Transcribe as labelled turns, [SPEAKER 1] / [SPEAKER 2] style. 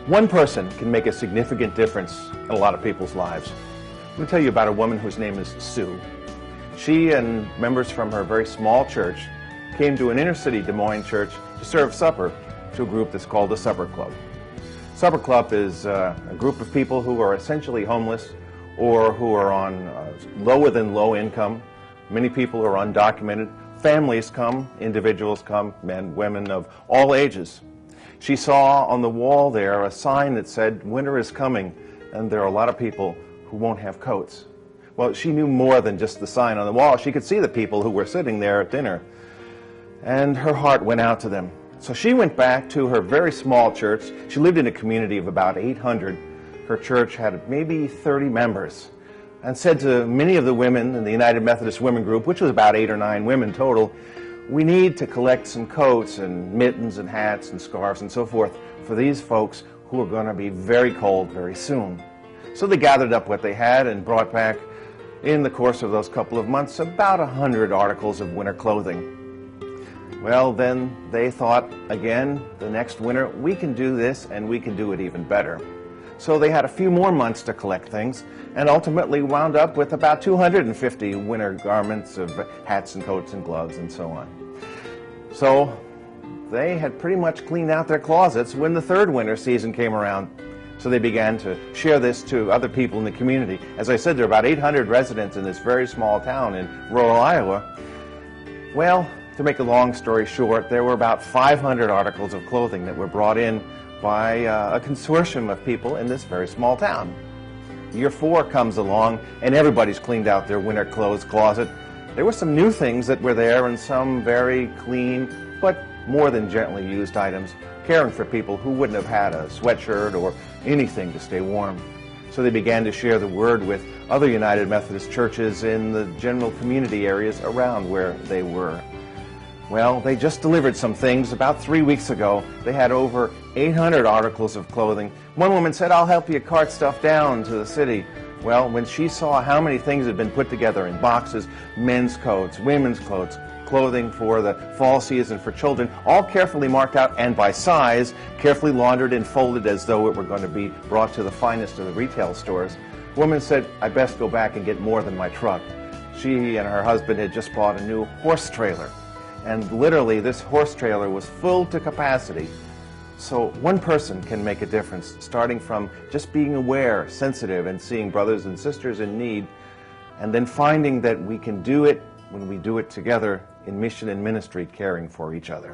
[SPEAKER 1] One person can make a significant difference in a lot of people's lives. I'm going to tell you about a woman whose name is Sue. She and members from her very small church came to an inner city Des Moines church to serve supper to a group that's called the Supper Club. Supper Club is a group of people who are essentially homeless or who are on lower than low income. Many people are undocumented. Families come, individuals come, men, women of all ages. She saw on the wall there a sign that said, "Winter is coming," and there are a lot of people who won't have coats. Well, she knew more than just the sign on the wall. She could see the people who were sitting there at dinner, and her heart went out to them. So she went back to her very small church. She lived in a community of about 800. Her church had maybe 30 members, and said to many of the women in the United Methodist Women Group, which was about 8 or 9 women total, "We need to collect some coats and mittens and hats and scarves and so forth for these folks who are going to be very cold very soon." So they gathered up what they had and brought back, in the course of those couple of months, about 100 articles of winter clothing. Well, then they thought again, the next winter, we can do this and we can do it even better. So they had a few more months to collect things, and ultimately wound up with about 250 winter garments of hats and coats and gloves and so on. So they had pretty much cleaned out their closets when the third winter season came around. So they began to share this to other people in the community. As I said, there are about 800 residents in this very small town in rural Iowa. Well, to make a long story short, there were about 500 articles of clothing that were brought in by a consortium of people in this very small town. Year 4 comes along, and everybody's cleaned out their winter clothes closet. There were some new things that were there, and some very clean, but more than gently used items, caring for people who wouldn't have had a sweatshirt or anything to stay warm. So they began to share the word with other United Methodist churches in the general community areas around where they were. Well, they just delivered some things about 3 weeks ago. They had over 800 articles of clothing. One woman said, "I'll help you cart stuff down to the city." Well, when she saw how many things had been put together in boxes, men's coats, women's coats, clothing for the fall season for children, all carefully marked out and by size, carefully laundered and folded as though it were going to be brought to the finest of the retail stores, the woman said, "I best go back and get more than my truck." She and her husband had just bought a new horse trailer. And literally, this horse trailer was full to capacity. So one person can make a difference, starting from just being aware, sensitive, and seeing brothers and sisters in need, and then finding that we can do it when we do it together in mission and ministry, caring for each other.